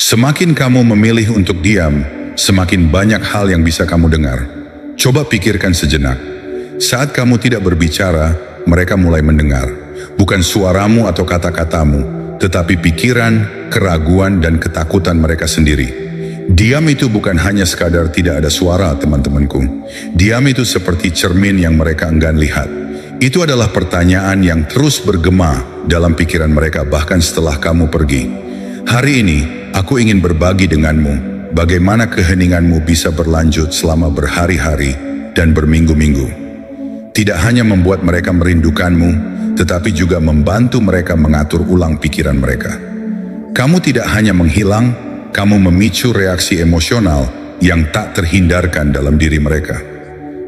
Semakin kamu memilih untuk diam, semakin banyak hal yang bisa kamu dengar. Coba pikirkan sejenak. Saat kamu tidak berbicara, mereka mulai mendengar. Bukan suaramu atau kata-katamu, tetapi pikiran, keraguan, dan ketakutan mereka sendiri. Diam itu bukan hanya sekadar tidak ada suara, teman-temanku. Diam itu seperti cermin yang mereka enggan lihat. Itu adalah pertanyaan yang terus bergema dalam pikiran mereka bahkan setelah kamu pergi. Hari ini, aku ingin berbagi denganmu bagaimana keheninganmu bisa berlanjut selama berhari-hari dan berminggu-minggu. Tidak hanya membuat mereka merindukanmu, tetapi juga membantu mereka mengatur ulang pikiran mereka. Kamu tidak hanya menghilang, kamu memicu reaksi emosional yang tak terhindarkan dalam diri mereka.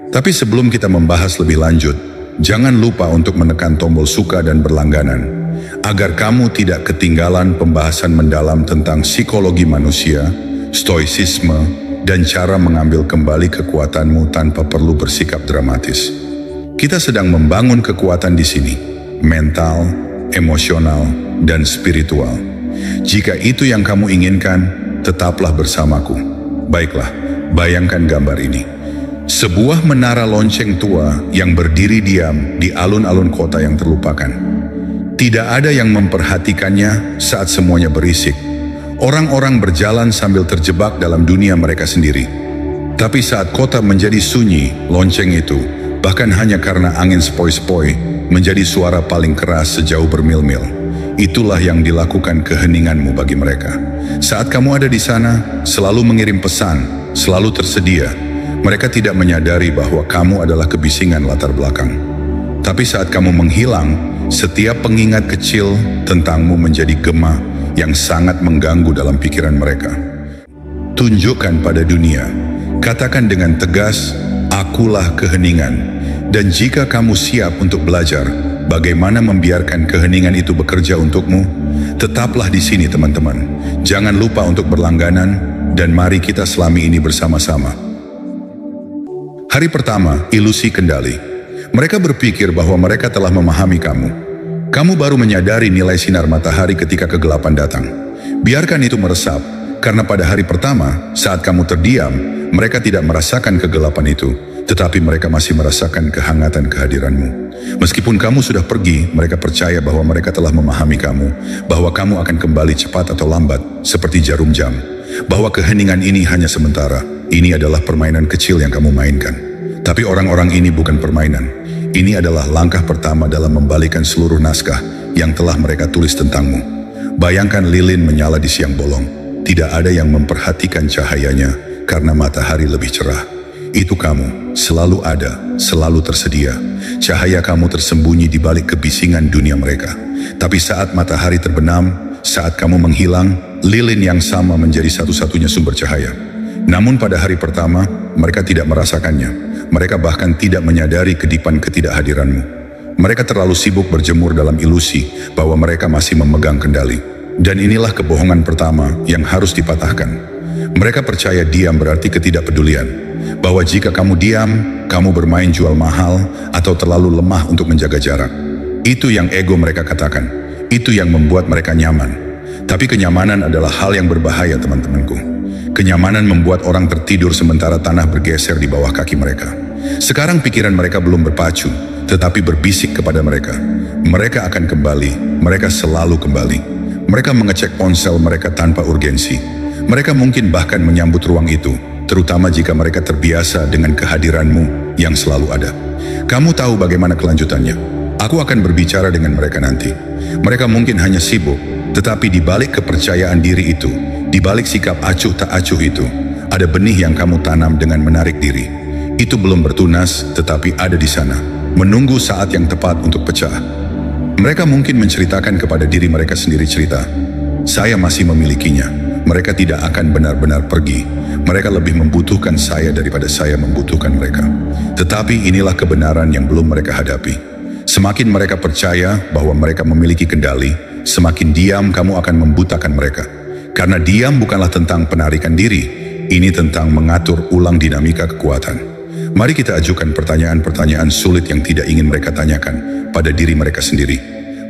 Tapi sebelum kita membahas lebih lanjut, jangan lupa untuk menekan tombol suka dan berlangganan, agar kamu tidak ketinggalan pembahasan mendalam tentang psikologi manusia, stoicisme, dan cara mengambil kembali kekuatanmu tanpa perlu bersikap dramatis. Kita sedang membangun kekuatan di sini, mental, emosional, dan spiritual. Jika itu yang kamu inginkan, tetaplah bersamaku. Baiklah, bayangkan gambar ini. Sebuah menara lonceng tua yang berdiri diam di alun-alun kota yang terlupakan. Tidak ada yang memperhatikannya saat semuanya berisik. Orang-orang berjalan sambil terjebak dalam dunia mereka sendiri. Tapi saat kota menjadi sunyi, lonceng itu, bahkan hanya karena angin sepoi-sepoi, menjadi suara paling keras sejauh bermil-mil. Itulah yang dilakukan keheninganmu bagi mereka. Saat kamu ada di sana, selalu mengirim pesan, selalu tersedia. Mereka tidak menyadari bahwa kamu adalah kebisingan latar belakang. Tapi saat kamu menghilang, setiap pengingat kecil tentangmu menjadi gema yang sangat mengganggu dalam pikiran mereka. Tunjukkan pada dunia, katakan dengan tegas, akulah keheningan. Dan jika kamu siap untuk belajar bagaimana membiarkan keheningan itu bekerja untukmu, tetaplah di sini teman-teman. Jangan lupa untuk berlangganan dan mari kita selami ini bersama-sama. Hari pertama, ilusi kendali. Mereka berpikir bahwa mereka telah memahami kamu. Kamu baru menyadari nilai sinar matahari ketika kegelapan datang. Biarkan itu meresap, karena pada hari pertama, saat kamu terdiam, mereka tidak merasakan kegelapan itu, tetapi mereka masih merasakan kehangatan kehadiranmu. Meskipun kamu sudah pergi, mereka percaya bahwa mereka telah memahami kamu, bahwa kamu akan kembali cepat atau lambat, seperti jarum jam. Bahwa keheningan ini hanya sementara, ini adalah permainan kecil yang kamu mainkan. Tapi orang-orang ini bukan permainan. Ini adalah langkah pertama dalam membalikan seluruh naskah yang telah mereka tulis tentangmu. Bayangkan lilin menyala di siang bolong. Tidak ada yang memperhatikan cahayanya karena matahari lebih cerah. Itu kamu, selalu ada, selalu tersedia. Cahaya kamu tersembunyi di balik kebisingan dunia mereka. Tapi saat matahari terbenam, saat kamu menghilang, lilin yang sama menjadi satu-satunya sumber cahaya. Namun pada hari pertama, mereka tidak merasakannya. Mereka bahkan tidak menyadari kedipan ketidakhadiranmu. Mereka terlalu sibuk berjemur dalam ilusi bahwa mereka masih memegang kendali. Dan inilah kebohongan pertama yang harus dipatahkan. Mereka percaya diam berarti ketidakpedulian. Bahwa jika kamu diam, kamu bermain jual mahal atau terlalu lemah untuk menjaga jarak. Itu yang ego mereka katakan. Itu yang membuat mereka nyaman. Tapi kenyamanan adalah hal yang berbahaya, teman-temanku. Kenyamanan membuat orang tertidur sementara tanah bergeser di bawah kaki mereka. Sekarang pikiran mereka belum berpacu, tetapi berbisik kepada mereka. Mereka akan kembali, mereka selalu kembali. Mereka mengecek ponsel mereka tanpa urgensi. Mereka mungkin bahkan menyambut ruang itu, terutama jika mereka terbiasa dengan kehadiranmu yang selalu ada. Kamu tahu bagaimana kelanjutannya. Aku akan berbicara dengan mereka nanti. Mereka mungkin hanya sibuk, tetapi di balik kepercayaan diri itu, di balik sikap acuh tak acuh itu, ada benih yang kamu tanam dengan menarik diri. Itu belum bertunas, tetapi ada di sana, menunggu saat yang tepat untuk pecah. Mereka mungkin menceritakan kepada diri mereka sendiri cerita, saya masih memilikinya. Mereka tidak akan benar-benar pergi. Mereka lebih membutuhkan saya daripada saya membutuhkan mereka. Tetapi inilah kebenaran yang belum mereka hadapi. Semakin mereka percaya bahwa mereka memiliki kendali, semakin diam kamu akan membutakan mereka. Karena diam bukanlah tentang penarikan diri, ini tentang mengatur ulang dinamika kekuatan. Mari kita ajukan pertanyaan-pertanyaan sulit yang tidak ingin mereka tanyakan pada diri mereka sendiri.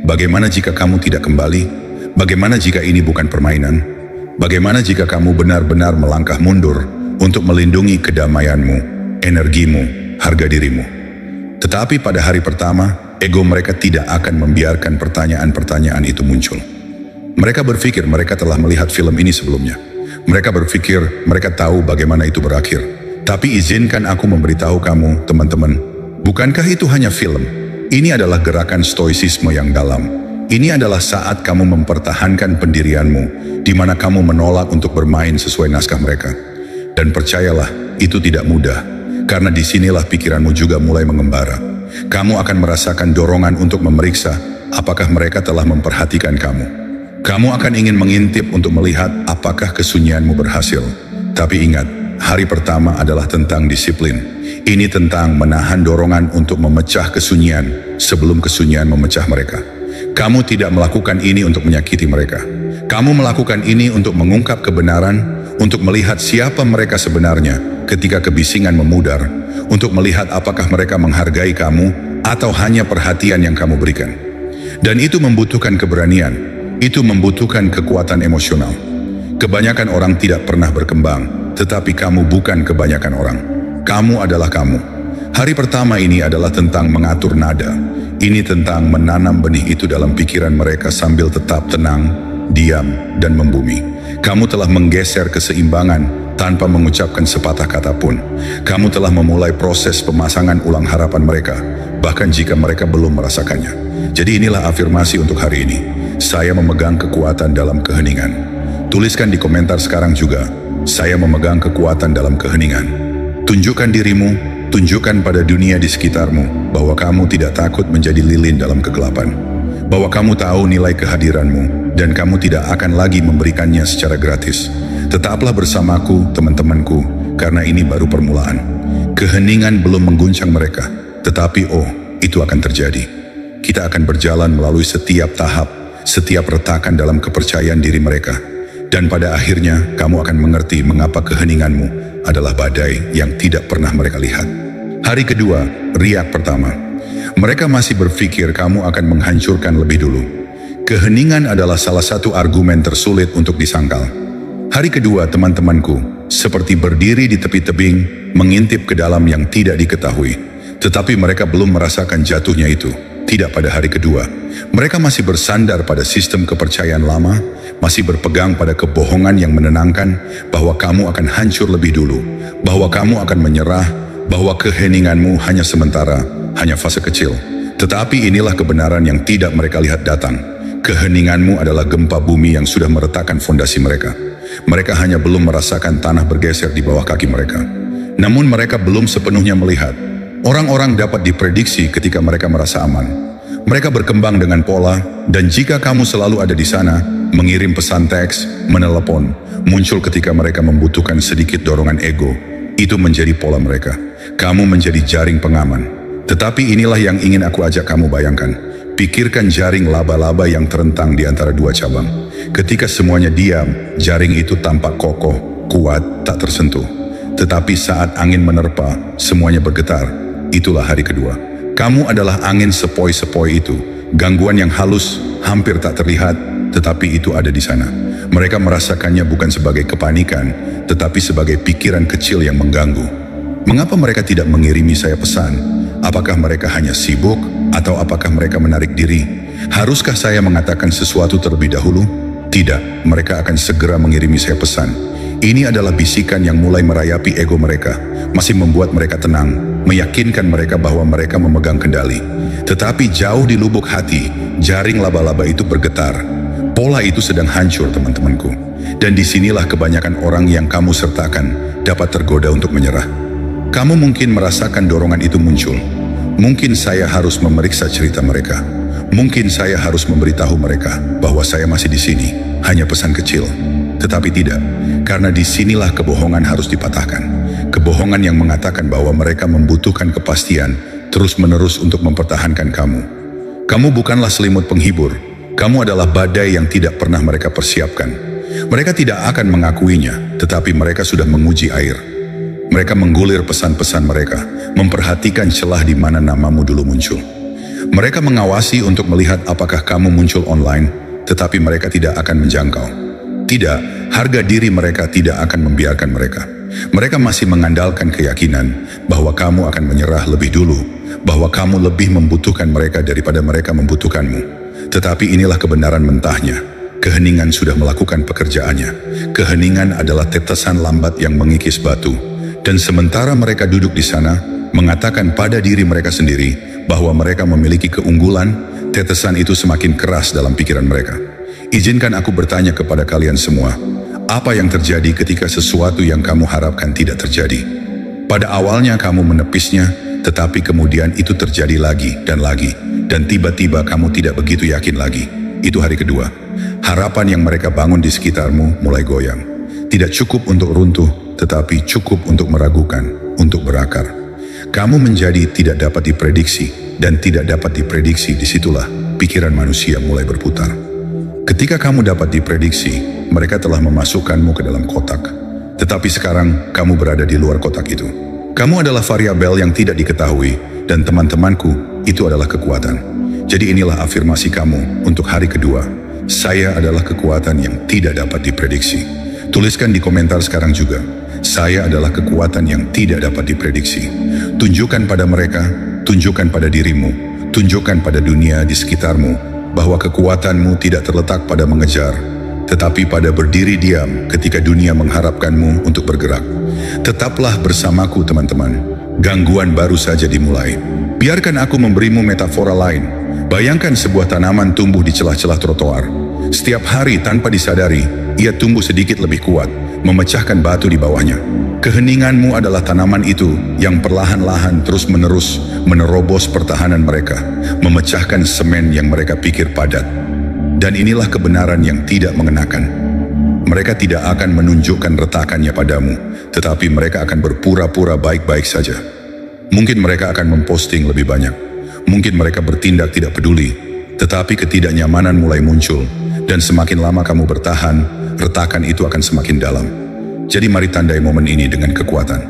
Bagaimana jika kamu tidak kembali? Bagaimana jika ini bukan permainan? Bagaimana jika kamu benar-benar melangkah mundur untuk melindungi kedamaianmu, energimu, harga dirimu? Tetapi pada hari pertama, ego mereka tidak akan membiarkan pertanyaan-pertanyaan itu muncul. Mereka berpikir mereka telah melihat film ini sebelumnya. Mereka berpikir mereka tahu bagaimana itu berakhir. Tapi izinkan aku memberitahu kamu, teman-teman, bukankah itu hanya film? Ini adalah gerakan stoicisme yang dalam. Ini adalah saat kamu mempertahankan pendirianmu, di mana kamu menolak untuk bermain sesuai naskah mereka. Dan percayalah, itu tidak mudah, karena disinilah pikiranmu juga mulai mengembara. Kamu akan merasakan dorongan untuk memeriksa apakah mereka telah memperhatikan kamu. Kamu akan ingin mengintip untuk melihat apakah kesunyianmu berhasil. Tapi ingat, hari pertama adalah tentang disiplin. Ini tentang menahan dorongan untuk memecah kesunyian sebelum kesunyian memecah mereka. Kamu tidak melakukan ini untuk menyakiti mereka. Kamu melakukan ini untuk mengungkap kebenaran, untuk melihat siapa mereka sebenarnya ketika kebisingan memudar, untuk melihat apakah mereka menghargai kamu atau hanya perhatian yang kamu berikan. Dan itu membutuhkan keberanian, itu membutuhkan kekuatan emosional. Kebanyakan orang tidak pernah berkembang, tetapi kamu bukan kebanyakan orang. Kamu adalah kamu. Hari pertama ini adalah tentang mengatur nada. Ini tentang menanam benih itu dalam pikiran mereka sambil tetap tenang, diam, dan membumi. Kamu telah menggeser keseimbangan tanpa mengucapkan sepatah kata pun. Kamu telah memulai proses pemasangan ulang harapan mereka, bahkan jika mereka belum merasakannya. Jadi inilah afirmasi untuk hari ini. Saya memegang kekuatan dalam keheningan. Tuliskan di komentar sekarang juga, saya memegang kekuatan dalam keheningan. Tunjukkan dirimu, tunjukkan pada dunia di sekitarmu bahwa kamu tidak takut menjadi lilin dalam kegelapan. Bahwa kamu tahu nilai kehadiranmu dan kamu tidak akan lagi memberikannya secara gratis. Tetaplah bersamaku, teman-temanku, karena ini baru permulaan. Keheningan belum mengguncang mereka, tetapi itu akan terjadi. Kita akan berjalan melalui setiap tahap, setiap retakan dalam kepercayaan diri mereka. Dan pada akhirnya kamu akan mengerti mengapa keheninganmu adalah badai yang tidak pernah mereka lihat. Hari kedua, riak pertama. Mereka masih berpikir kamu akan menghancurkan lebih dulu. Keheningan adalah salah satu argumen tersulit untuk disangkal. Hari kedua, teman-temanku, seperti berdiri di tepi tebing, mengintip ke dalam yang tidak diketahui. Tetapi mereka belum merasakan jatuhnya itu. Tidak pada hari kedua. Mereka masih bersandar pada sistem kepercayaan lama, masih berpegang pada kebohongan yang menenangkan bahwa kamu akan hancur lebih dulu, bahwa kamu akan menyerah, bahwa keheninganmu hanya sementara, hanya fase kecil. Tetapi inilah kebenaran yang tidak mereka lihat datang. Keheninganmu adalah gempa bumi yang sudah meretakkan fondasi mereka. Mereka hanya belum merasakan tanah bergeser di bawah kaki mereka. Namun mereka belum sepenuhnya melihat. Orang-orang dapat diprediksi ketika mereka merasa aman. Mereka berkembang dengan pola, dan jika kamu selalu ada di sana, mengirim pesan teks, menelepon, muncul ketika mereka membutuhkan sedikit dorongan ego, itu menjadi pola mereka. Kamu menjadi jaring pengaman. Tetapi inilah yang ingin aku ajak kamu bayangkan. Pikirkan jaring laba-laba yang terentang di antara dua cabang. Ketika semuanya diam, jaring itu tampak kokoh, kuat, tak tersentuh. Tetapi saat angin menerpa, semuanya bergetar. Itulah hari kedua. Kamu adalah angin sepoi-sepoi itu. Gangguan yang halus, hampir tak terlihat, tetapi itu ada di sana. Mereka merasakannya bukan sebagai kepanikan, tetapi sebagai pikiran kecil yang mengganggu. Mengapa mereka tidak mengirimi saya pesan? Apakah mereka hanya sibuk, atau apakah mereka menarik diri? Haruskah saya mengatakan sesuatu terlebih dahulu? Tidak, mereka akan segera mengirimi saya pesan. Ini adalah bisikan yang mulai merayapi ego mereka, masih membuat mereka tenang, meyakinkan mereka bahwa mereka memegang kendali. Tetapi jauh di lubuk hati, jaring laba-laba itu bergetar. Pola itu sedang hancur, teman-temanku. Dan disinilah kebanyakan orang yang kamu sertakan dapat tergoda untuk menyerah. Kamu mungkin merasakan dorongan itu muncul. Mungkin saya harus memeriksa cerita mereka. Mungkin saya harus memberitahu mereka bahwa saya masih di sini, hanya pesan kecil. Tetapi tidak, karena disinilah kebohongan harus dipatahkan. Kebohongan yang mengatakan bahwa mereka membutuhkan kepastian terus-menerus untuk mempertahankan kamu. Kamu bukanlah selimut penghibur. Kamu adalah badai yang tidak pernah mereka persiapkan. Mereka tidak akan mengakuinya, tetapi mereka sudah menguji air. Mereka menggulir pesan-pesan mereka, memperhatikan celah di mana namamu dulu muncul. Mereka mengawasi untuk melihat apakah kamu muncul online, tetapi mereka tidak akan menjangkau. Tidak, Harga diri mereka tidak akan membiarkan mereka. Mereka masih mengandalkan keyakinan bahwa kamu akan menyerah lebih dulu, bahwa kamu lebih membutuhkan mereka daripada mereka membutuhkanmu. Tetapi inilah kebenaran mentahnya. Keheningan sudah melakukan pekerjaannya. Keheningan adalah tetesan lambat yang mengikis batu. Dan sementara mereka duduk di sana, mengatakan pada diri mereka sendiri bahwa mereka memiliki keunggulan, tetesan itu semakin keras dalam pikiran mereka. Izinkan aku bertanya kepada kalian semua, apa yang terjadi ketika sesuatu yang kamu harapkan tidak terjadi? Pada awalnya kamu menepisnya, tetapi kemudian itu terjadi lagi, dan tiba-tiba kamu tidak begitu yakin lagi. Itu hari kedua. Harapan yang mereka bangun di sekitarmu mulai goyang. Tidak cukup untuk runtuh, tetapi cukup untuk meragukan, untuk berakar. Kamu menjadi tidak dapat diprediksi, dan tidak dapat diprediksi, disitulah pikiran manusia mulai berputar. Ketika kamu dapat diprediksi, mereka telah memasukkanmu ke dalam kotak. Tetapi sekarang kamu berada di luar kotak itu. Kamu adalah variabel yang tidak diketahui, dan teman-temanku, itu adalah kekuatan. Jadi inilah afirmasi kamu untuk hari kedua. Saya adalah kekuatan yang tidak dapat diprediksi. Tuliskan di komentar sekarang juga. Saya adalah kekuatan yang tidak dapat diprediksi. Tunjukkan pada mereka, tunjukkan pada dirimu, tunjukkan pada dunia di sekitarmu, bahwa kekuatanmu tidak terletak pada mengejar, tetapi pada berdiri diam ketika dunia mengharapkanmu untuk bergerak. Tetaplah bersamaku teman-teman. Gangguan baru saja dimulai. Biarkan aku memberimu metafora lain. Bayangkan sebuah tanaman tumbuh di celah-celah trotoar. Setiap hari tanpa disadari, ia tumbuh sedikit lebih kuat, memecahkan batu di bawahnya. Keheninganmu adalah tanaman itu yang perlahan-lahan terus-menerus menerobos pertahanan mereka, memecahkan semen yang mereka pikir padat. Dan inilah kebenaran yang tidak mengenakan. Mereka tidak akan menunjukkan retakannya padamu, tetapi mereka akan berpura-pura baik-baik saja. Mungkin mereka akan memposting lebih banyak. Mungkin mereka bertindak tidak peduli, tetapi ketidaknyamanan mulai muncul, dan semakin lama kamu bertahan, retakan itu akan semakin dalam. Jadi mari tandai momen ini dengan kekuatan.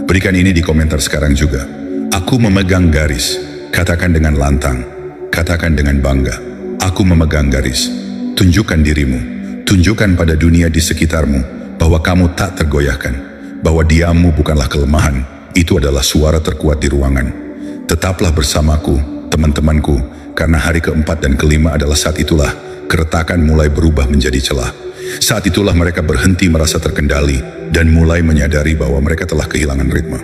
Berikan ini di komentar sekarang juga. Aku memegang garis. Katakan dengan lantang. Katakan dengan bangga. Aku memegang garis. Tunjukkan dirimu. Tunjukkan pada dunia di sekitarmu bahwa kamu tak tergoyahkan. Bahwa diammu bukanlah kelemahan. Itu adalah suara terkuat di ruangan. Tetaplah bersamaku, teman-temanku, karena hari keempat dan kelima adalah saat itulah keretakan mulai berubah menjadi celah. Saat itulah mereka berhenti merasa terkendali dan mulai menyadari bahwa mereka telah kehilangan ritme.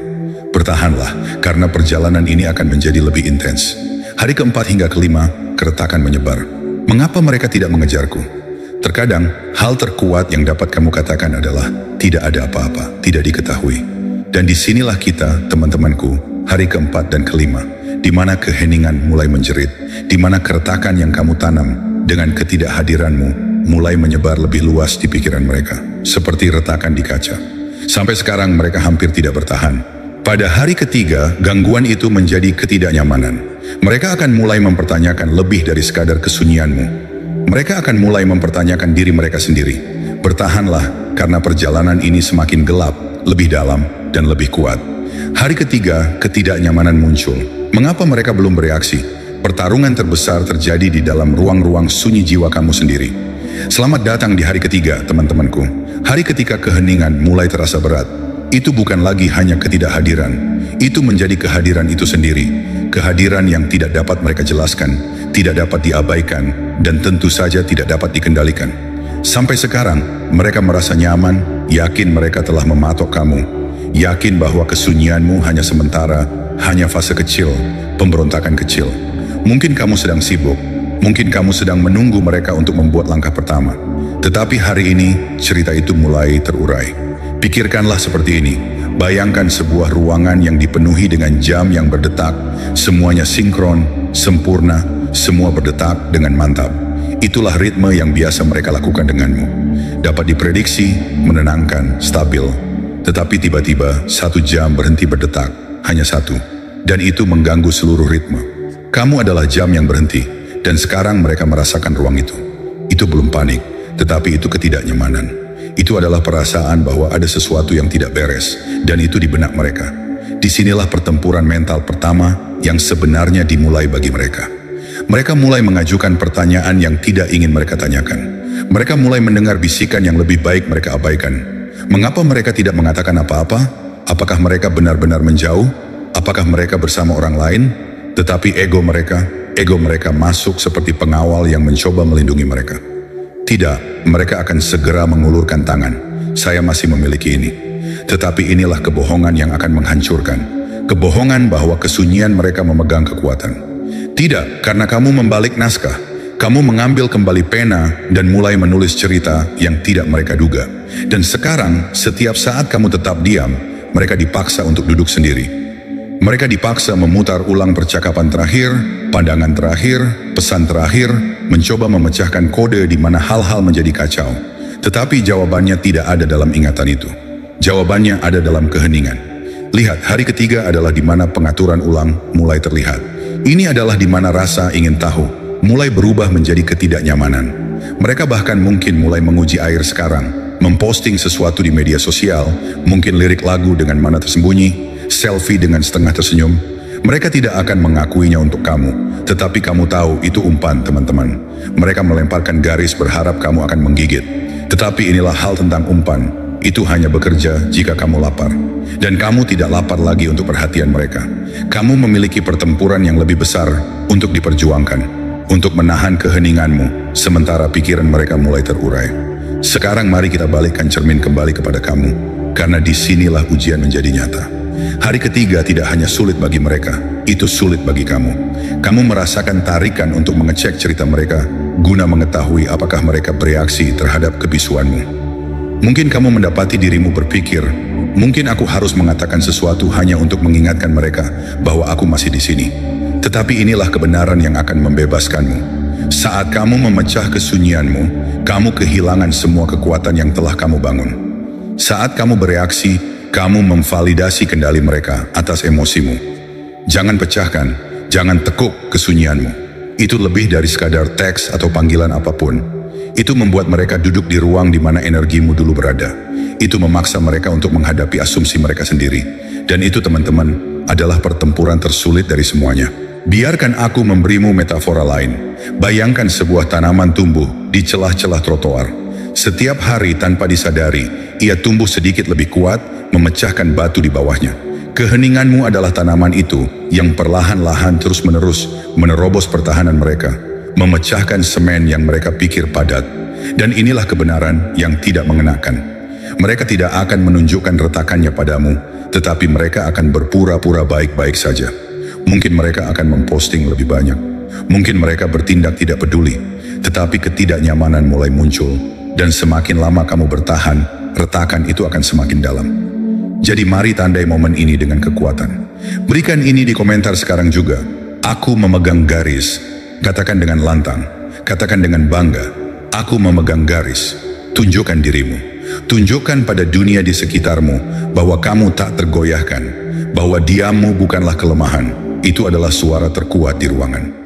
Bertahanlah, karena perjalanan ini akan menjadi lebih intens. Hari keempat hingga kelima, keretakan menyebar. Mengapa mereka tidak mengejarku? Terkadang, hal terkuat yang dapat kamu katakan adalah tidak ada apa-apa, tidak diketahui. Dan disinilah kita, teman-temanku, hari keempat dan kelima, di mana keheningan mulai menjerit, di mana keretakan yang kamu tanam dengan ketidakhadiranmu mulai menyebar lebih luas di pikiran mereka, seperti retakan di kaca. Sampai sekarang mereka hampir tidak bertahan. Pada hari ketiga, gangguan itu menjadi ketidaknyamanan. Mereka akan mulai mempertanyakan lebih dari sekadar kesunyianmu. Mereka akan mulai mempertanyakan diri mereka sendiri. Bertahanlah, karena perjalanan ini semakin gelap, lebih dalam, dan lebih kuat. Hari ketiga, ketidaknyamanan muncul. Mengapa mereka belum bereaksi? Pertarungan terbesar terjadi di dalam ruang-ruang sunyi jiwa kamu sendiri. Selamat datang di hari ketiga, teman-temanku. Hari ketika keheningan mulai terasa berat. Itu bukan lagi hanya ketidakhadiran. Itu menjadi kehadiran itu sendiri. Kehadiran yang tidak dapat mereka jelaskan, tidak dapat diabaikan, dan tentu saja tidak dapat dikendalikan. Sampai sekarang, mereka merasa nyaman, yakin mereka telah mematok kamu. Yakin bahwa kesunyianmu hanya sementara, hanya fase kecil, pemberontakan kecil. Mungkin kamu sedang sibuk, mungkin kamu sedang menunggu mereka untuk membuat langkah pertama. Tetapi hari ini, cerita itu mulai terurai. Pikirkanlah seperti ini. Bayangkan sebuah ruangan yang dipenuhi dengan jam yang berdetak, semuanya sinkron, sempurna, semua berdetak dengan mantap. Itulah ritme yang biasa mereka lakukan denganmu. Dapat diprediksi, menenangkan, stabil. Tetapi tiba-tiba 1 jam berhenti berdetak, hanya 1. Dan itu mengganggu seluruh ritme. Kamu adalah jam yang berhenti, dan sekarang mereka merasakan ruang itu. Itu belum panik, tetapi itu ketidaknyamanan. Itu adalah perasaan bahwa ada sesuatu yang tidak beres, dan itu di benak mereka. Disinilah pertempuran mental pertama yang sebenarnya dimulai bagi mereka. Mereka mulai mengajukan pertanyaan yang tidak ingin mereka tanyakan. Mereka mulai mendengar bisikan yang lebih baik mereka abaikan. Mengapa mereka tidak mengatakan apa-apa? Apakah mereka benar-benar menjauh? Apakah mereka bersama orang lain? Tetapi ego mereka masuk seperti pengawal yang mencoba melindungi mereka. Tidak, mereka akan segera mengulurkan tangan. Saya masih memiliki ini. Tetapi inilah kebohongan yang akan menghancurkan. Kebohongan bahwa kesunyian mereka memegang kekuatan. Tidak, karena kamu membalik naskah. Kamu mengambil kembali pena dan mulai menulis cerita yang tidak mereka duga. Dan sekarang, setiap saat kamu tetap diam, mereka dipaksa untuk duduk sendiri. Mereka dipaksa memutar ulang percakapan terakhir, pandangan terakhir, pesan terakhir, mencoba memecahkan kode di mana hal-hal menjadi kacau. Tetapi jawabannya tidak ada dalam ingatan itu. Jawabannya ada dalam keheningan. Lihat, hari ketiga adalah di mana pengaturan ulang mulai terlihat. Ini adalah di mana rasa ingin tahu mulai berubah menjadi ketidaknyamanan. Mereka bahkan mungkin mulai menguji air sekarang, memposting sesuatu di media sosial, mungkin lirik lagu dengan mana tersembunyi, selfie dengan setengah tersenyum. Mereka tidak akan mengakuinya untuk kamu, tetapi kamu tahu itu umpan, teman-teman. Mereka melemparkan garis berharap kamu akan menggigit. Tetapi inilah hal tentang umpan. Itu hanya bekerja jika kamu lapar. Dan kamu tidak lapar lagi untuk perhatian mereka. Kamu memiliki pertempuran yang lebih besar untuk diperjuangkan, untuk menahan keheninganmu, sementara pikiran mereka mulai terurai. Sekarang mari kita balikkan cermin kembali kepada kamu, karena disinilah ujian menjadi nyata. Hari ketiga tidak hanya sulit bagi mereka, itu sulit bagi kamu. Kamu merasakan tarikan untuk mengecek cerita mereka, guna mengetahui apakah mereka bereaksi terhadap kebisuanmu. Mungkin kamu mendapati dirimu berpikir, mungkin aku harus mengatakan sesuatu hanya untuk mengingatkan mereka bahwa aku masih di sini. Tetapi inilah kebenaran yang akan membebaskanmu. Saat kamu memecah kesunyianmu, kamu kehilangan semua kekuatan yang telah kamu bangun. Saat kamu bereaksi, kamu memvalidasi kendali mereka atas emosimu. Jangan pecahkan, jangan tekuk kesunyianmu. Itu lebih dari sekadar teks atau panggilan apapun. Itu membuat mereka duduk di ruang di mana energimu dulu berada. Itu memaksa mereka untuk menghadapi asumsi mereka sendiri. Dan itu, teman-teman, adalah pertempuran tersulit dari semuanya. Biarkan aku memberimu metafora lain. Bayangkan sebuah tanaman tumbuh di celah-celah trotoar. Setiap hari tanpa disadari, ia tumbuh sedikit lebih kuat, memecahkan batu di bawahnya. Keheninganmu adalah tanaman itu yang perlahan-lahan terus-menerus menerobos pertahanan mereka, memecahkan semen yang mereka pikir padat. Dan inilah kebenaran yang tidak mengenakan. Mereka tidak akan menunjukkan retakannya padamu, tetapi mereka akan berpura-pura baik-baik saja. Mungkin mereka akan memposting lebih banyak. Mungkin mereka bertindak tidak peduli. Tetapi ketidaknyamanan mulai muncul. Dan semakin lama kamu bertahan, retakan itu akan semakin dalam. Jadi mari tandai momen ini dengan kekuatan. Berikan ini di komentar sekarang juga. Aku memegang garis. Katakan dengan lantang. Katakan dengan bangga. Aku memegang garis. Tunjukkan dirimu. Tunjukkan pada dunia di sekitarmu bahwa kamu tak tergoyahkan. Bahwa diammu bukanlah kelemahan. Itu adalah suara terkuat di ruangan.